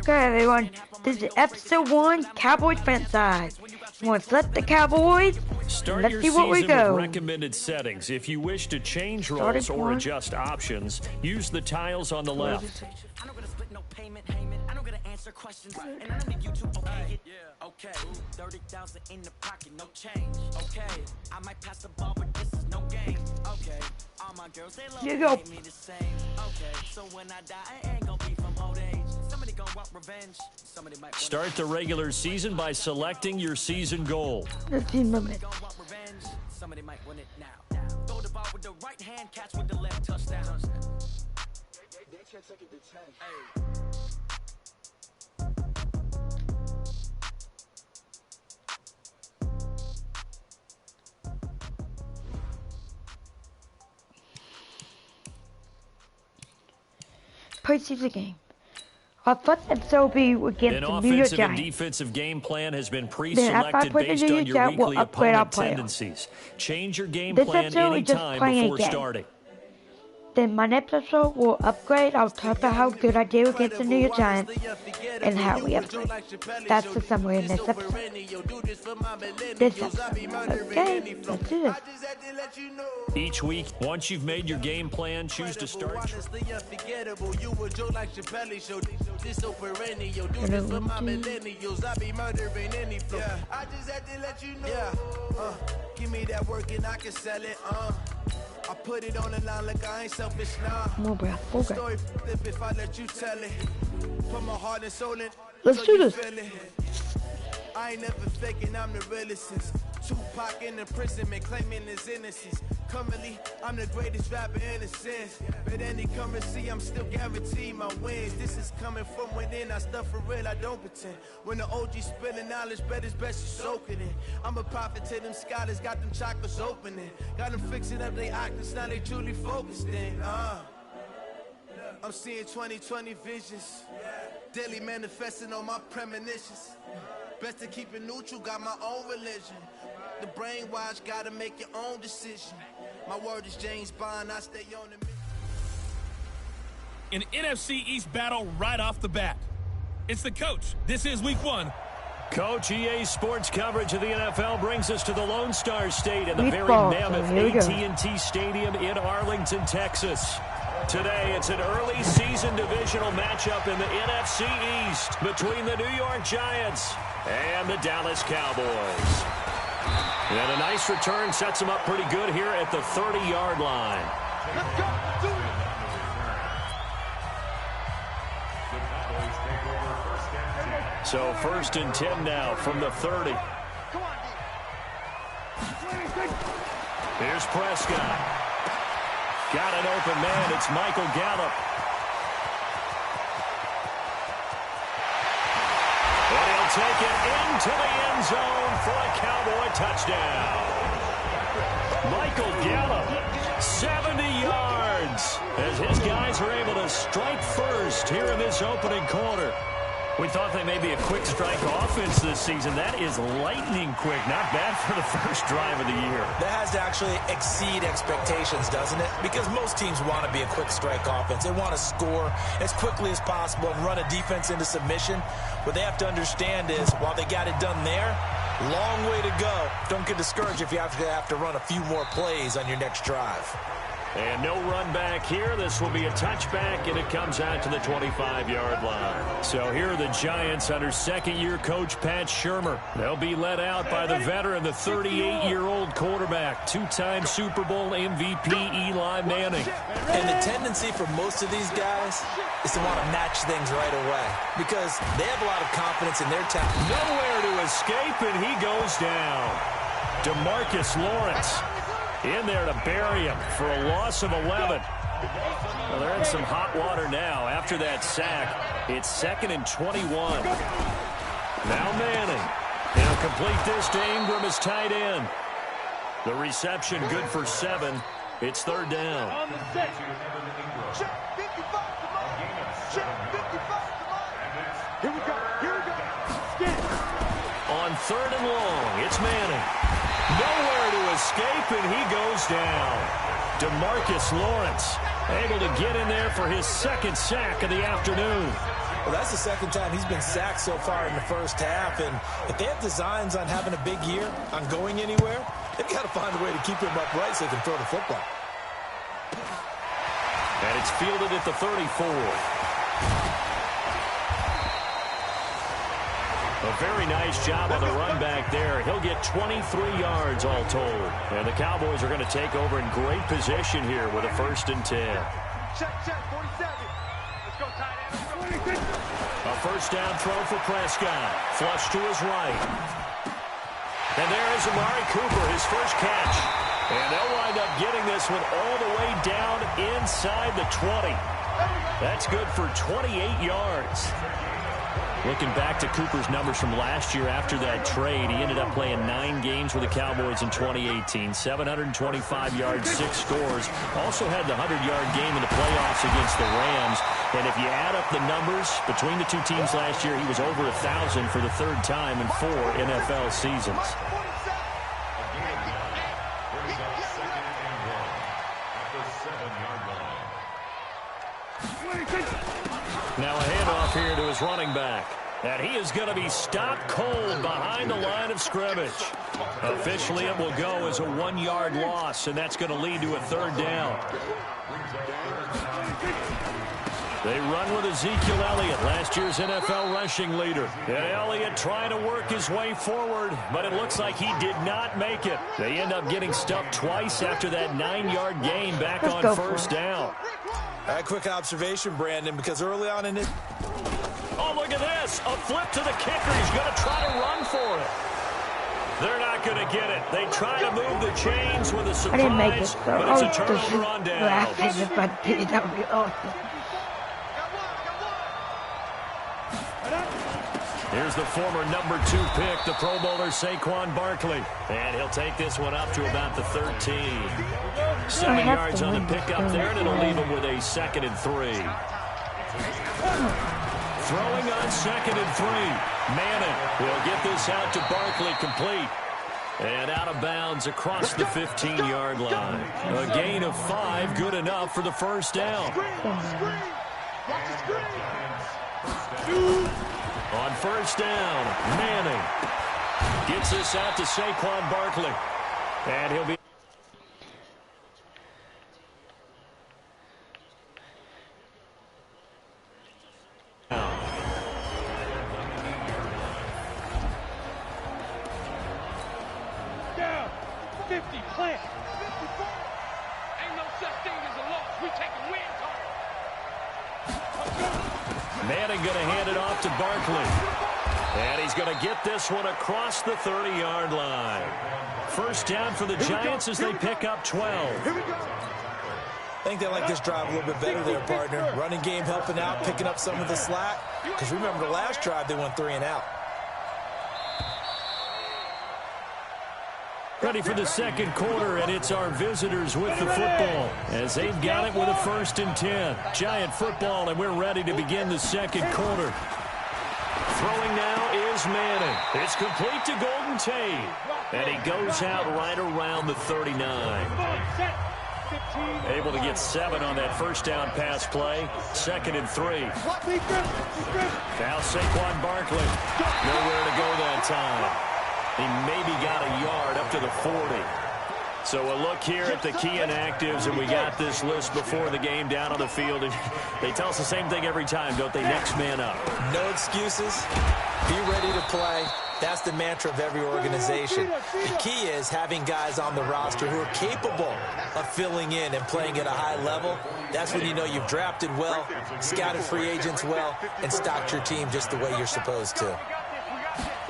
Okay, everyone, this is episode 1, Cowboys fancise. You want to select the Cowboys? Start Let's your see what we season go. with recommended settings. If you wish to change roles or adjust options, use the tiles on the left. I'm not gonna split no payment. I'm not gonna answer questions. And I don't need you to okay it. Yeah, okay. 30,000 in the pocket, no change. Okay. I might pass the ball, but this is no game. Okay. All my girls, they love me the same. Okay. So when I die, I ain't gonna be from old age. Somebody gonna want revenge. Somebody might start the regular season by selecting your season goal. Somebody gonna want revenge. Somebody might win it now. Throw the ball with the right hand, catch with the left, touchdown. They can't take it to 10. Hey. Preseason game. Our first episode will be against the New York Giants. An offensive and defensive game plan has been pre-selected based on your weekly opponent tendencies. Change your game plan anytime before starting. Then my next episode will upgrade. I'll talk about how good I did against the New York Giants and how we upgrade. That's the summary in this episode. Okay, let's do this. Each week, once you've made your game plan, choose to start. Give me that work and I can sell it. I put it on the line like I ain't selfish now. More breath. Okay. Story if I let you tell it. Put my heart and soul in. Let's do this. I ain't never faking, I'm the realest since Tupac in the prison, man, claiming his innocence. Currently, I'm the greatest rapper in a sense. But any currency, I'm still guaranteed my wins. This is coming from within, I stuff for real, I don't pretend. When the OG spilling knowledge, bet it's best you soak it in. I'm a prophet to them scholars, got them chakras opening. Got them fixing up their octaves, now they truly focused in. I'm seeing 2020 visions. Daily manifesting on my premonitions. Best to keep it neutral, got my own religion. The brainwash, gotta make your own decision. My word is James Bond, I stay on the mission. An NFC East battle right off the bat. It's the coach. This is week 1. Coach, EA Sports coverage of the NFL brings us to the Lone Star State in the very mammoth AT&T Stadium in Arlington, Texas. Today, it's an early season divisional matchup in the NFC East between the New York Giants and the Dallas Cowboys. And a nice return sets them up pretty good here at the 30-yard line. Let's go. Do it. So 1st and 10 now from the 30. Here's Prescott. Got an open man. It's Michael Gallup. And he'll take it into the end zone for a Cowboy touchdown. Michael Gallup, 70 yards, as his guys are able to strike first here in this opening quarter. We thought they may be a quick strike offense this season. That is lightning quick. Not bad for the first drive of the year. That has to actually exceed expectations, doesn't it? Because most teams want to be a quick strike offense. They want to score as quickly as possible and run a defense into submission. What they have to understand is, while they got it done there, long way to go. Don't get discouraged if you have to run a few more plays on your next drive. And no run back here. This will be a touchback, and it comes out to the 25-yard line. So here are the Giants under second-year coach Pat Shurmur. They'll be led out by the veteran, the 38-year-old quarterback, two-time Super Bowl MVP Eli Manning. And the tendency for most of these guys is to want to match things right away because they have a lot of confidence in their talent. Nowhere to escape, and he goes down. DeMarcus Lawrence in there to bury him for a loss of 11. Well, they're in some hot water now. After that sack, it's 2nd and 21. Now Manning. He'll complete this to Ingram as tight end. The reception good for 7. It's 3rd down. On the 6. Check 55, come on. Check 55, come on. Here we go. Here we go. Skin. On 3rd and long, it's Manning. Nowhere to escape, and he goes down. DeMarcus Lawrence able to get in there for his 2nd sack of the afternoon. Well, that's the second time he's been sacked so far in the first half, and if they have designs on having a big year, on going anywhere, they've got to find a way to keep him upright so they can throw the football. And it's fielded at the 34. A very nice job on the run back there. He'll get 23 yards all told. And the Cowboys are going to take over in great position here with a 1st and 10. Check, 47. Let's go, tight end. A 1st down throw for Prescott. Flush to his right. And there is Amari Cooper, his first catch. And they'll wind up getting this one all the way down inside the 20. That's good for 28 yards. Looking back to Cooper's numbers from last year after that trade, he ended up playing 9 games with the Cowboys in 2018. 725 yards, 6 scores. Also had the 100-yard game in the playoffs against the Rams. And if you add up the numbers between the two teams last year, he was over 1,000 for the 3rd time in 4 NFL seasons. Now a handoff here to his running back. And he is going to be stopped cold behind the line of scrimmage. Officially, it will go as a 1-yard loss, and that's going to lead to a 3rd down. They run with Ezekiel Elliott, last year's NFL rushing leader. And Elliott trying to work his way forward, but it looks like he did not make it. They end up getting stuffed twice after that 9-yard gain back on 1st down. A quick observation, Brandon, because early on in it... Oh, look at this. A flip to the kicker. He's going to try to run for it. They're not going to get it. They try to move the chains with a surprise, I didn't make it, so but it's a turnover on down. Here's the former number 2 pick, the Pro Bowler Saquon Barkley. And he'll take this one up to about the 13. 7 yards on the pickup there, and it'll leave him with a 2nd and 3. Throwing on 2nd and 3. Manning will get this out to Barkley, complete. And out of bounds across the 15-yard line. A gain of 5, good enough for the 1st down. On 1st down, Manning gets this out to Saquon Barkley. And he'll be... Down. 50, plant. 54. Ain't no such thing as a loss. We taking wins home. Manning going to hand it off to Barkley. And he's going to get this one across the 30-yard line. 1st down for the Giants as they pick up 12. I think they like this drive a little bit better there, partner. Running game helping out, picking up some of the slack. Because remember, the last drive they went 3 and out. Ready for the 2nd quarter, and it's our visitors with the football as they've got it with a 1st and 10. Giant football, and we're ready to begin the 2nd quarter. Throwing now is Manning. It's complete to Golden Tate, and he goes out right around the 39. Able to get 7 on that 1st down pass play. 2nd and 3. Now Saquon Barkley. Nowhere to go that time. He maybe got a yard up to the 40. So a look here at the key inactives, and we got this list before the game down on the field. And they tell us the same thing every time, don't they? Next man up. No excuses. Be ready to play. That's the mantra of every organization. The key is having guys on the roster who are capable of filling in and playing at a high level. That's when you know you've drafted well, scouted free agents well, and stocked your team just the way you're supposed to.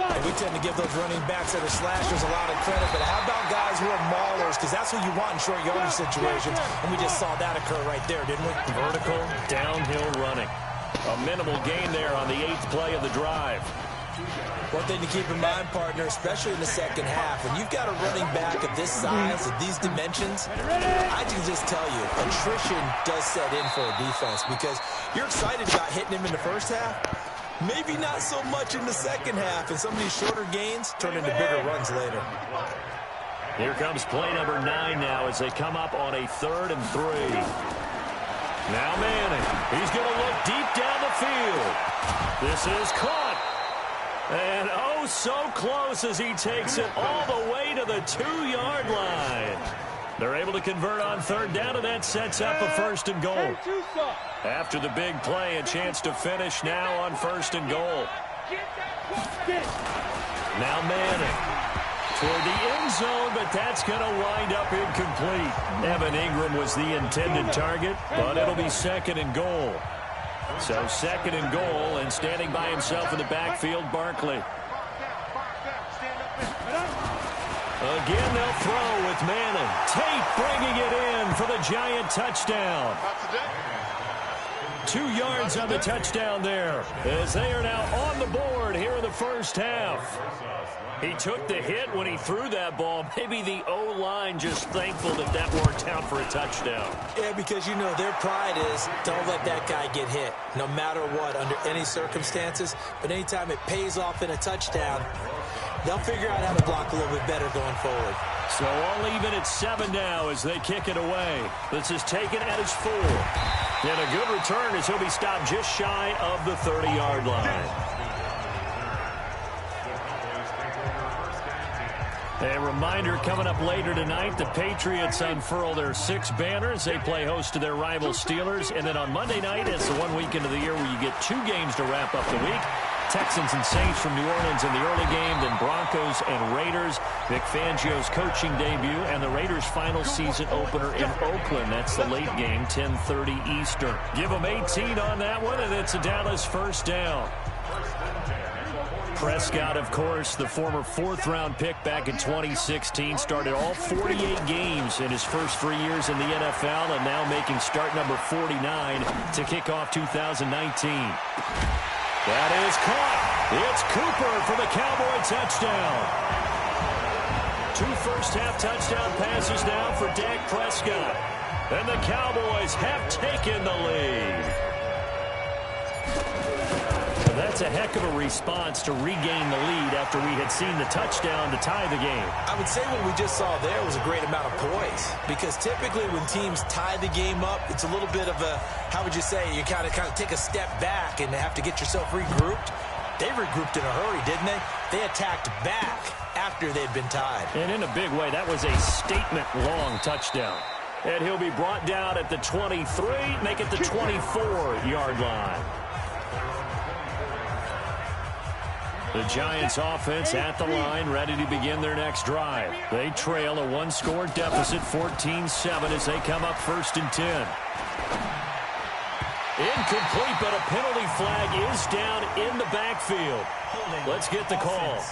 And we tend to give those running backs that are slashers a lot of credit, but how about guys who are maulers? Because that's what you want in short yardage situations, and we just saw that occur right there, didn't we? Vertical, downhill running. A minimal gain there on the 8th play of the drive. One thing to keep in mind, partner, especially in the 2nd half, when you've got a running back of this size, of these dimensions, I can just tell you, attrition does set in for a defense because you're excited about hitting him in the 1st half. Maybe not so much in the 2nd half, and some of these shorter gains turn into bigger runs later. Here comes play number 9 now as they come up on a 3rd and 3. Now Manning. He's going to look deep down the field. This is caught. And oh, so close as he takes it all the way to the 2-yard line. They're able to convert on third down, and that sets up a first and goal. After the big play, a chance to finish now on first and goal. Now Manning toward the end zone, but that's going to wind up incomplete. Evan Ingram was the intended target, but it'll be second and goal. So second and goal, and standing by himself in the backfield, Barkley. Again, they'll throw with Manning. Tate bringing it in for the Giant touchdown. 2 yards on the touchdown there, as they are now on the board here in the first half. He took the hit when he threw that ball. Maybe the O-line just thankful that that worked out for a touchdown. Yeah, because, you know, their pride is don't let that guy get hit, no matter what, under any circumstances. But anytime it pays off in a touchdown, they'll figure out how to block a little bit better going forward. So all even at 7 now as they kick it away. This is taken at his 4. And a good return as he'll be stopped just shy of the 30-yard line. A reminder coming up later tonight, the Patriots unfurl their 6 banners. They play host to their rival Steelers. And then on Monday night, it's the one weekend of the year where you get 2 games to wrap up the week. Texans and Saints from New Orleans in the early game, then Broncos and Raiders. Vic Fangio's coaching debut, and the Raiders' final season opener in Oakland. That's the late game, 10:30 Eastern. Give them 18 on that one, and it's a Dallas first down. Prescott, of course, the former 4th-round pick back in 2016, started all 48 games in his first 3 years in the NFL, and now making start number 49 to kick off 2019. That is caught. It's Cooper for the Cowboy touchdown. 2 first-half touchdown passes now for Dak Prescott. And the Cowboys have taken the lead. That's a heck of a response to regain the lead after we had seen the touchdown to tie the game. I would say what we just saw there was a great amount of poise, because typically when teams tie the game up, it's a little bit of a, how would you say, you kind of take a step back and have to get yourself regrouped. They regrouped in a hurry, didn't they? They attacked back after they'd been tied. And in a big way, that was a statement-long touchdown. And he'll be brought down at the 23, make it the 24-yard line. The Giants offense at the line, ready to begin their next drive. They trail a 1-score deficit, 14-7, as they come up 1st and 10. Incomplete, but a penalty flag is down in the backfield. Let's get the call.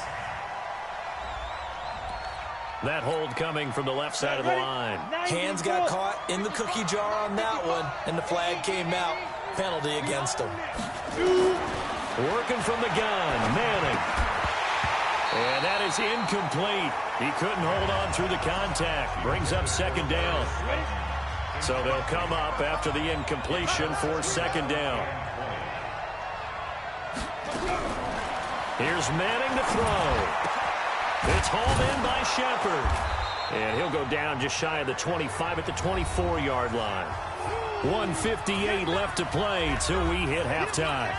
That hold coming from the left side of the line. Hands got caught in the cookie jar on that one, and the flag came out. Penalty against them. Working from the gun, Manning. And that is incomplete. He couldn't hold on through the contact. Brings up 2nd down. So they'll come up after the incompletion for 2nd down. Here's Manning to throw. It's hauled in by Shepard. And he'll go down just shy of the 25 at the 24-yard line. 1:58 left to play till we hit halftime.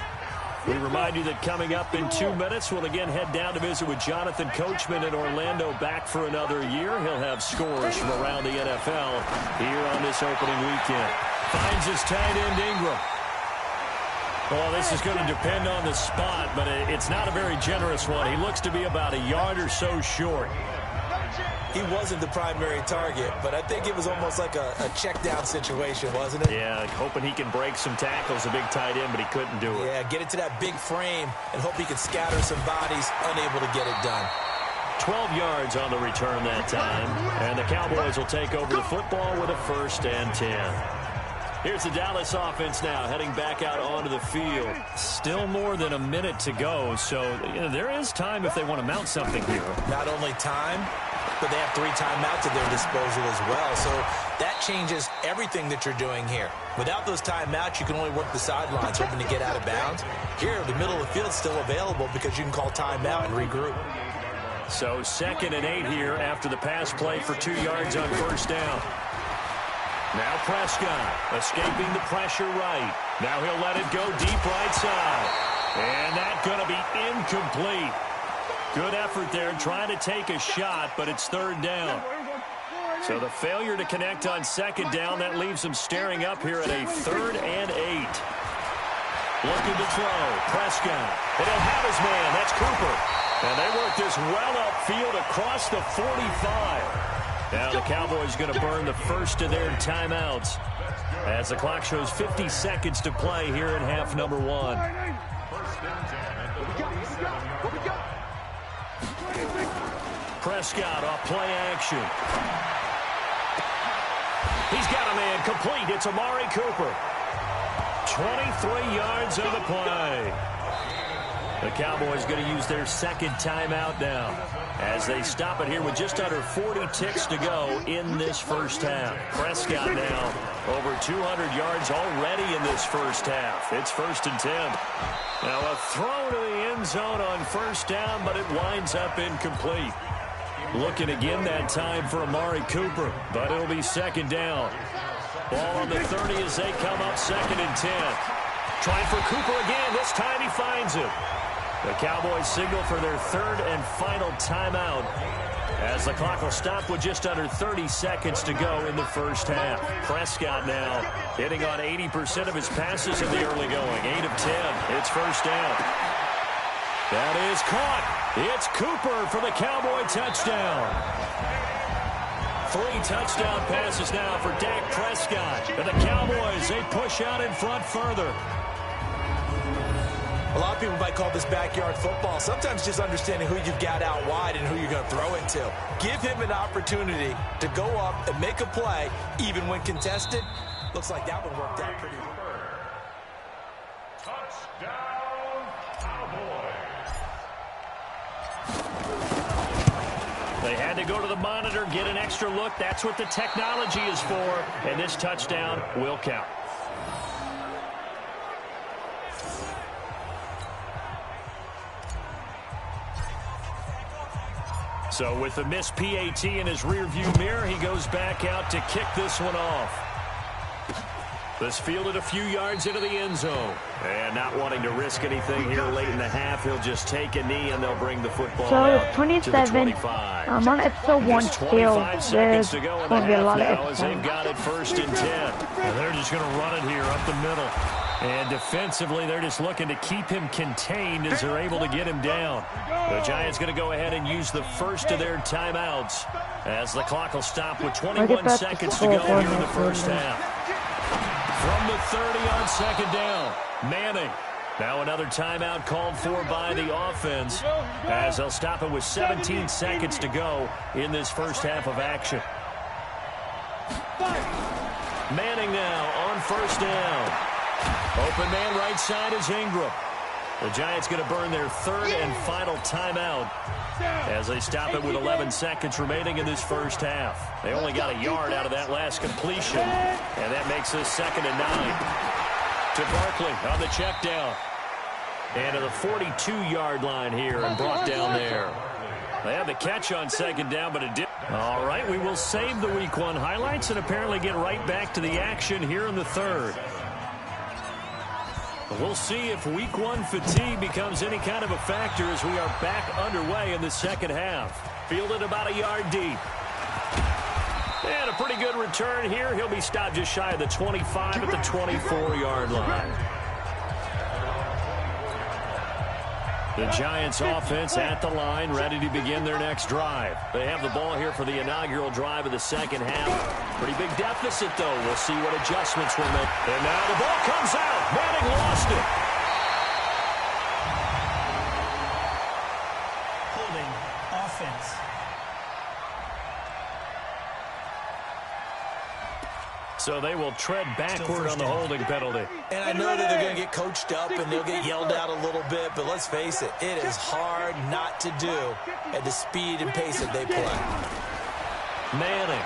We remind you that coming up in 2 minutes, we'll again head down to visit with Jonathan Coachman in Orlando, back for another year. He'll have scores from around the NFL here on this opening weekend. Finds his tight end, Ingram. Well, this is going to depend on the spot, but it's not a very generous one. He looks to be about a yard or so short. He wasn't the primary target, but I think it was almost like a check-down situation, wasn't it? Yeah, hoping he can break some tackles, a big tight end, but he couldn't do it. Yeah, get it to that big frame and hope he can scatter some bodies, unable to get it done. 12 yards on the return that time, and the Cowboys will take over the football with a 1st and 10. Here's the Dallas offense now, heading back out onto the field. Still more than a minute to go, so there is time if they want to mount something here. Not only time, but they have 3 timeouts at their disposal as well, so that changes everything that you're doing here. Without those timeouts, you can only work the sidelines, hoping to get out of bounds. Here, the middle of the field is still available because you can call timeout and regroup. So 2nd and 8 here after the pass play for 2 yards on 1st down. Now Prescott escaping the pressure right. Now he'll let it go deep right side. And that's going to be incomplete. Good effort there trying to take a shot, but it's third down. So the failure to connect on second down, that leaves him staring up here at a 3rd and 8. Looking to throw. Prescott. And he'll have his man. That's Cooper. And they work this well upfield across the 45. Now the Cowboys going to burn the first of their timeouts as the clock shows 50 seconds to play here in half number 1. Prescott off play action. He's got a man complete. It's Amari Cooper. 23 yards on the play. The Cowboys going to use their second timeout now as they stop it here with just under 40 ticks to go in this first half. Prescott now over 200 yards already in this first half. It's 1st and 10. Now a throw to the end zone on first down, but it winds up incomplete. Looking again that time for Amari Cooper, but it'll be second down. Ball on the 30 as they come up 2nd and 10. Trying for Cooper again. This time he finds it. The Cowboys signal for their 3rd and final timeout as the clock will stop with just under 30 seconds to go in the first half. Prescott now hitting on 80% of his passes in the early going. 8 of 10. It's first down. That is caught. It's Cooper for the Cowboy touchdown. 3 touchdown passes now for Dak Prescott. And the Cowboys, they push out in front further. A lot of people might call this backyard football. Sometimes just understanding who you've got out wide and who you're going to throw it to. Give him an opportunity to go up and make a play, even when contested. Looks like that one worked out pretty well. Touchdown, Cowboys. They had to go to the monitor, get an extra look. That's what the technology is for. And this touchdown will count. So with the missed PAT in his rearview mirror, he goes back out to kick this one off. This fielded a few yards into the end zone. And not wanting to risk anything here late in the half, he'll just take a knee and they'll bring the football out 27. to the 25. I'm on episode 1 still. There's going to be a lot of as they've got it 1st and 10. And they're just going to run it here up the middle. And defensively, they're just looking to keep him contained as they're able to get him down. The Giants going to go ahead and use the first of their timeouts as the clock will stop with 21 seconds to go here in the first half. From the 30 on second down, Manning. Now another timeout called for by the offense as they'll stop it with 17 seconds to go in this first half of action. Manning now on first down. Open man right side is Ingram. The Giants going to burn their 3rd and final timeout as they stop it with 11 seconds remaining in this first half. They only got a yard out of that last completion, and that makes this 2nd and 9. To Barkley on the check down. And to the 42-yard line here and brought down there. They had the catch on second down, but it didn't. All right, we will save the Week 1 highlights and apparently get right back to the action here in the 3rd. We'll see if Week 1 fatigue becomes any kind of a factor as we are back underway in the second half. Fielded about a yard deep. And a pretty good return here. He'll be stopped just shy of the 25 at the 24-yard line. The Giants offense at the line, ready to begin their next drive. They have the ball here for the inaugural drive of the second half. Pretty big deficit, though. We'll see what adjustments will make. And now the ball comes out. Manning lost it. Holding offense. So they will tread backward on the holding penalty. And I know that they're going to get coached up and they'll get yelled at a little bit, but let's face it, it is hard not to do at the speed and pace that they play. Manning.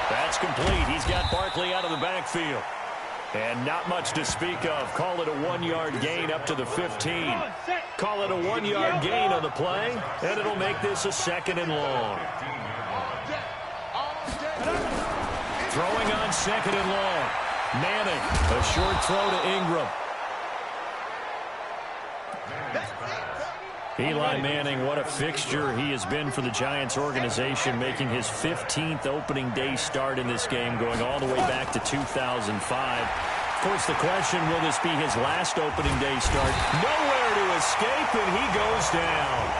That's complete. He's got Barkley out of the backfield. And not much to speak of. Call it a 1-yard gain up to the 15. Call it a 1-yard gain on the play, and it'll make this a 2nd and long. Throwing on second and long. Manning, a short throw to Ingram. Eli Manning, what a fixture he has been for the Giants organization, making his 15th opening day start in this game, going all the way back to 2005. Of course, the question, will this be his last opening day start? Nowhere to escape, and he goes down.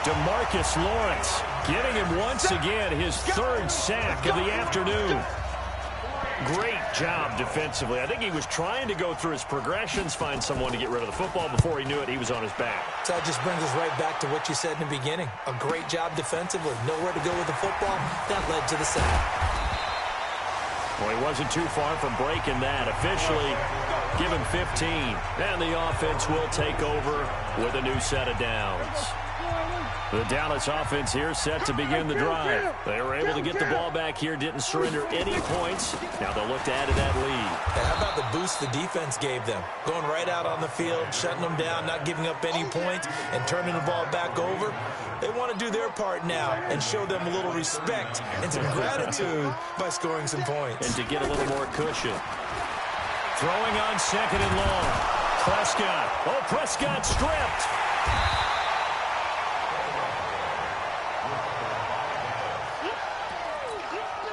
DeMarcus Lawrence getting him once again his third sack of the afternoon. Great job defensively. I think he was trying to go through his progressions, find someone to get rid of the football. Before he knew it, he was on his back. So that just brings us right back to what you said in the beginning. A great job defensively. Nowhere to go with the football. That led to the sack. Well, he wasn't too far from breaking that. Officially, give him 15. And the offense will take over with a new set of downs. The Dallas offense here set to begin the drive. They were able to get the ball back here, didn't surrender any points. Now they'll look to add to that lead. And how about the boost the defense gave them? Going right out on the field, shutting them down, not giving up any points, and turning the ball back over. They want to do their part now and show them a little respect and some gratitude by scoring some points. And to get a little more cushion. Throwing on second and long. Prescott. Oh, Prescott stripped.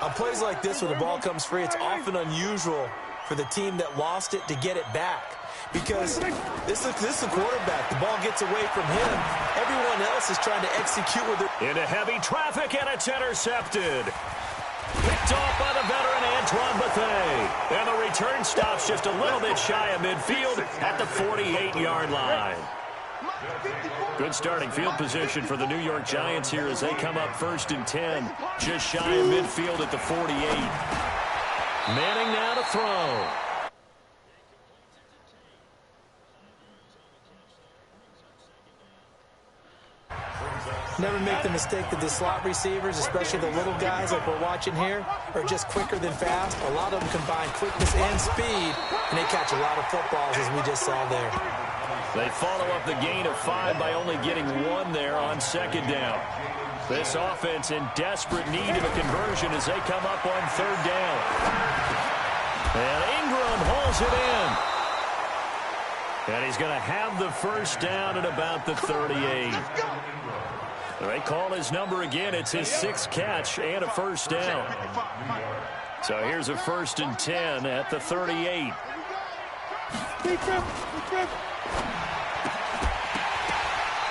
On plays like this where the ball comes free, it's often unusual for the team that lost it to get it back. Because this is the quarterback. The ball gets away from him. Everyone else is trying to execute with it. Into heavy traffic, and it's intercepted. Picked off by the veteran Antoine Bethea. And the return stops just a little bit shy of midfield at the 48-yard line. Good starting field position for the New York Giants here as they come up 1st and 10. Just shy of midfield at the 48. Manning now to throw. Never make the mistake that the slot receivers, especially the little guys like we're watching here, are just quicker than fast. A lot of them combine quickness and speed, and they catch a lot of footballs, as we just saw there. They follow up the gain of 5 by only getting 1 there on second down. This offense in desperate need of a conversion as they come up on 3rd down. And Ingram hauls it in. And he's going to have the first down at about the 38. They call his number again. It's his 6th catch and a first down. So here's a 1st and 10 at the 38.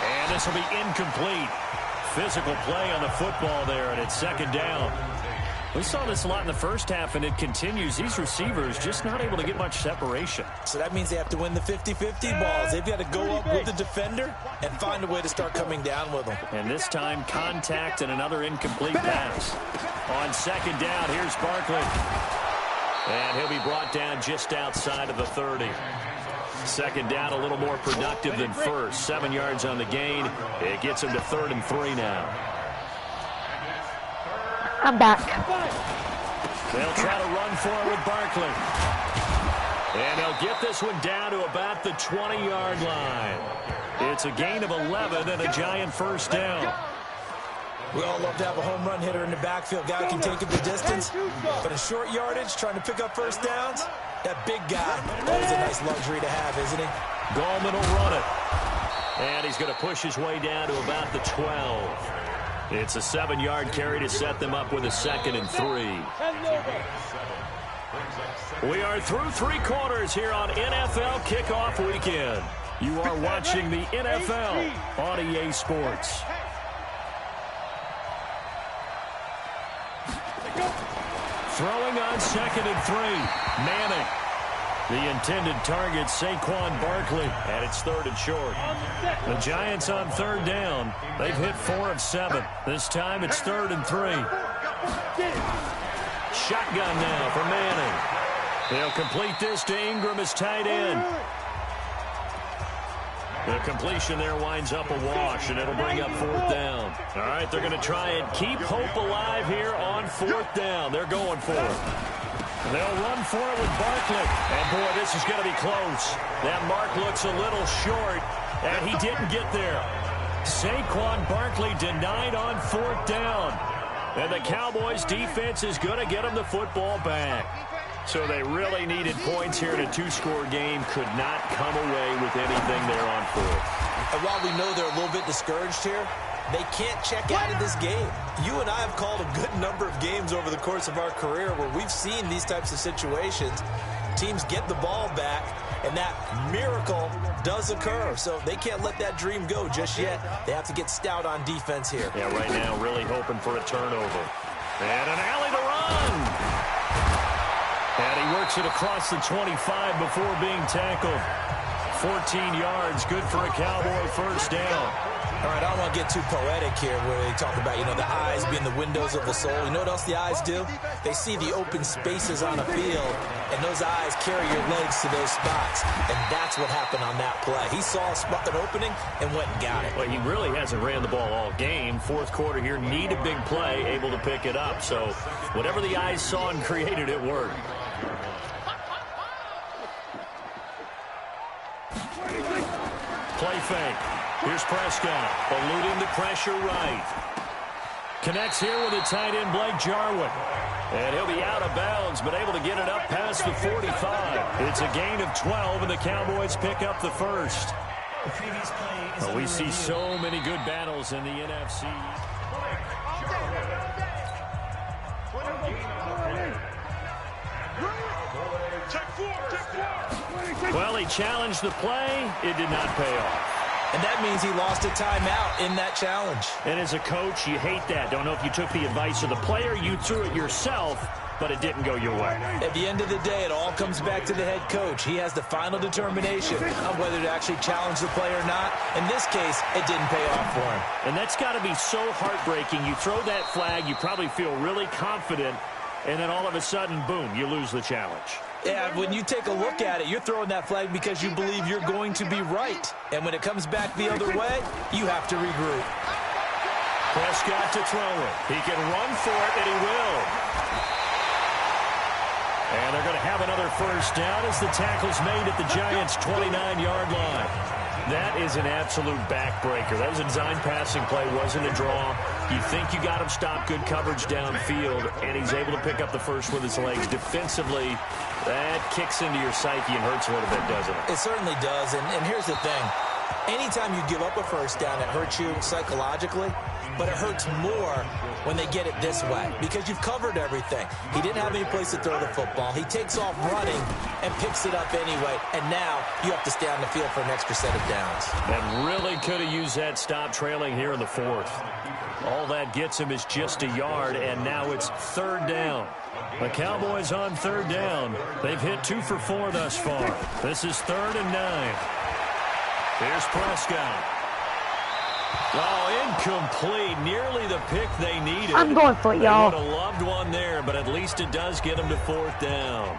And this will be incomplete. Physical play on the football there, and it's 2nd down. We saw this a lot in the first half, and it continues. These receivers just not able to get much separation. So that means they have to win the 50-50 balls. They've got to go up with the defender and find a way to start coming down with them. And this time, contact and another incomplete pass. On 2nd down, here's Barkley. And he'll be brought down just outside of the 30. 2nd down, a little more productive than first. 7 yards on the gain. It gets him to 3rd and 3 now. I'm back. They'll try to run for it with Barkley. And they'll get this one down to about the 20-yard line. It's a gain of 11 and a Giant first down. We all love to have a home run hitter in the backfield. Guy can take it the distance. But in short yardage, trying to pick up first downs, that big guy, that is a nice luxury to have, isn't he? Gallman will run it. And he's going to push his way down to about the 12. It's a 7-yard carry to set them up with a 2nd and 3. We are through 3 quarters here on NFL Kickoff Weekend. You are watching the NFL on EA Sports. Throwing on 2nd and 3. Manning. The intended target, Saquon Barkley, and it's 3rd and short. The Giants on 3rd down. They've hit 4 of 7. This time it's 3rd and 3. Shotgun now for Manning. They'll complete this to Ingram as tight end. The completion there winds up a wash, and it'll bring up 4th down. All right, they're going to try and keep hope alive here on 4th down. They're going for it. They'll run for it with Barkley. And, boy, this is going to be close. That mark looks a little short, and he didn't get there. Saquon Barkley denied on 4th down. And the Cowboys defense is going to get them the football back. So they really needed points here in a two-score game. Could not come away with anything there on fourth. And while we know they're a little bit discouraged here, they can't check out of this game. You and I have called a good number of games over the course of our career where we've seen these types of situations. Teams get the ball back, and that miracle does occur. So they can't let that dream go just yet. They have to get stout on defense here. Yeah, right now really hoping for a turnover. And an alley to run. And he works it across the 25 before being tackled. 14 yards, good for a Cowboy first down. All right, I don't want to get too poetic here where they talk about, the eyes being the windows of the soul. You know what else the eyes do? They see the open spaces on a field, and those eyes carry your legs to those spots. And that's what happened on that play. He saw an opening and went and got it. Well, he really hasn't ran the ball all game. Fourth quarter here, need a big play, able to pick it up. So whatever the eyes saw and created, it worked. Play fake. Here's Prescott, eluding the pressure right. Connects here with the tight end, Blake Jarwin. And he'll be out of bounds, but able to get it up past the 45. It's a gain of 12, and the Cowboys pick up the first. The previous play is we see so many good battles in the NFC. Well, he challenged the play. It did not pay off. And that means he lost a timeout in that challenge. And as a coach, you hate that. Don't know if you took the advice of the player. You threw it yourself, but it didn't go your way. At the end of the day, it all comes back to the head coach. He has the final determination on whether to actually challenge the play or not. In this case, it didn't pay off for him. And that's got to be so heartbreaking. You throw that flag, you probably feel really confident, and then all of a sudden, boom, you lose the challenge. Yeah, when you take a look at it, you're throwing that flag because you believe you're going to be right. And when it comes back the other way, you have to regroup. Prescott to throw it. He can run for it, and he will. And they're going to have another first down as the tackle's made at the Giants' 29-yard line. That is an absolute backbreaker. That was a design passing play, wasn't a draw. You think you got him stopped, good coverage downfield, and he's able to pick up the first with his legs. Defensively, that kicks into your psyche and hurts a little bit, doesn't it? It certainly does, and here's the thing. Anytime you give up a first down, it hurts you psychologically, but it hurts more when they get it this way because you've covered everything. He didn't have any place to throw the football. He takes off running and picks it up anyway, and now you have to stay on the field for an extra set of downs. And really could have used that stop trailing here in the fourth. All that gets him is just a yard, and now it's third down. The Cowboys on third down. They've hit 2 for 4 thus far. This is 3rd and 9. Here's Prescott. Oh, incomplete. Nearly the pick they needed. I'm going for it, y'all. They would have loved one there, but at least it does get them to 4th down.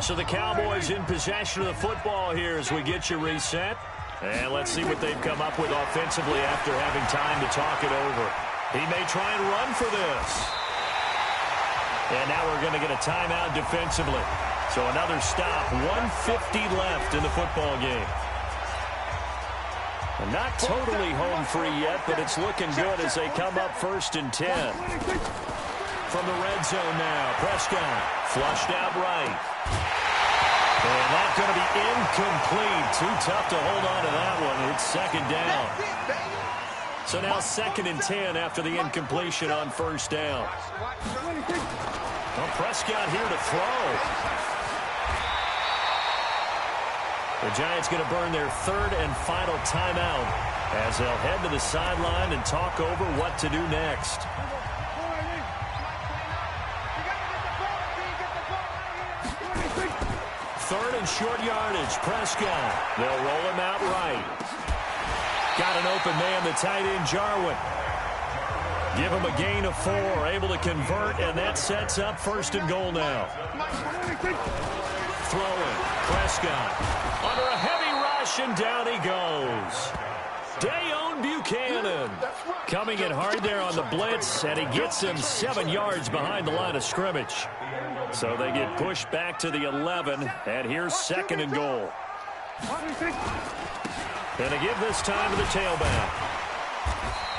So the Cowboys in possession of the football here as we get you reset. And let's see what they've come up with offensively after having time to talk it over. He may try and run for this. And now we're going to get a timeout defensively. So another stop, 1:50 left in the football game. And not totally home free yet, but it's looking good as they come up 1st and 10. From the red zone now, Prescott flushed out right. And that's going to be incomplete. Too tough to hold on to that one. It's 2nd down. So now 2nd and 10 after the incompletion on 1st down. Well, Prescott here to throw. The Giants going to burn their 3rd and final timeout as they'll head to the sideline and talk over what to do next. Third and short yardage. Prescott. They'll roll him out right. Got an open man, the tight end, Jarwin. Give him a gain of 4. Able to convert, and that sets up 1st and goal now. Throwing. Prescott. Under a heavy rush, and down he goes. Dayon Buchanan coming in hard there on the blitz, and he gets him 7 yards behind the line of scrimmage. So they get pushed back to the 11, and here's 2nd and goal. And to give this time to the tailback.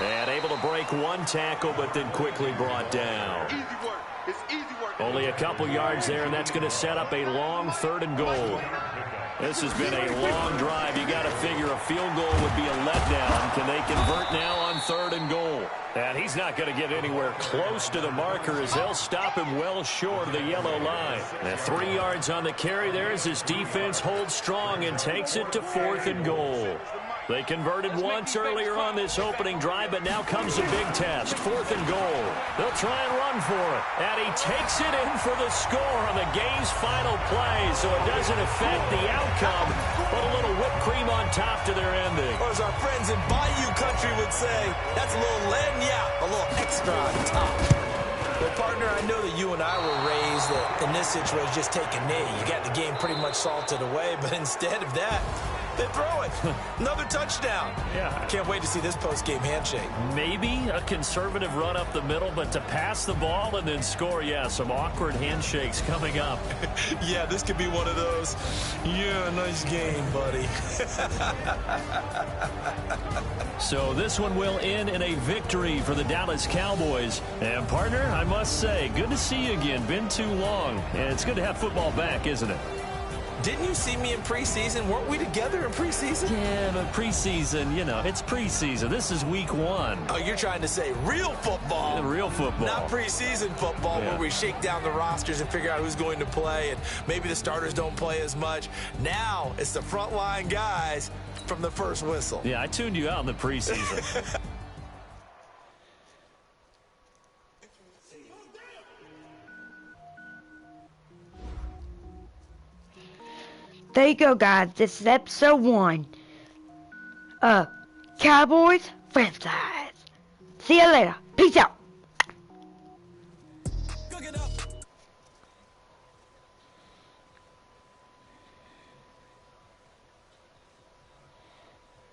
And able to break one tackle, but then quickly brought down. Easy work. It's easy work. Only a couple yards there, and that's going to set up a long 3rd and goal. This has been a long drive. You got to figure a field goal would be a letdown. Can they convert now on 3rd and goal? And he's not going to get anywhere close to the marker as they'll stop him well short of the yellow line. And 3 yards on the carry there as his defense holds strong and takes it to 4th and goal. They converted once earlier on this opening drive, but now comes a big test. 4th and goal. They'll try and run for it. And he takes it in for the score on the game's final play, so it doesn't affect the outcome, but a little whipped cream on top to their ending. Or as our friends in Bayou Country would say, that's a little lagniappe, a little extra on top. Well, partner, I know that you and I were raised that in this situation, just take a knee. You got the game pretty much salted away, but instead of that, they throw it. Another touchdown. Yeah. Can't wait to see this post-game handshake. Maybe a conservative run up the middle, but to pass the ball and then score, yeah, some awkward handshakes coming up. Yeah, this could be one of those. Yeah, nice game, buddy. So this one will end in a victory for the Dallas Cowboys. And, partner, I must say, good to see you again. Been too long. And it's good to have football back, isn't it? Didn't you see me in preseason? Weren't we together in preseason? Yeah, but preseason, you know, it's preseason. This is week 1. Oh, you're trying to say real football. Yeah, real football. Not preseason football where we shake down the rosters and figure out who's going to play, and maybe the starters don't play as much. Now it's the frontline guys from the first whistle. Yeah, I tuned you out in the preseason. There you go, guys. This is episode 1 of Cowboys Franchise. See you later. Peace out.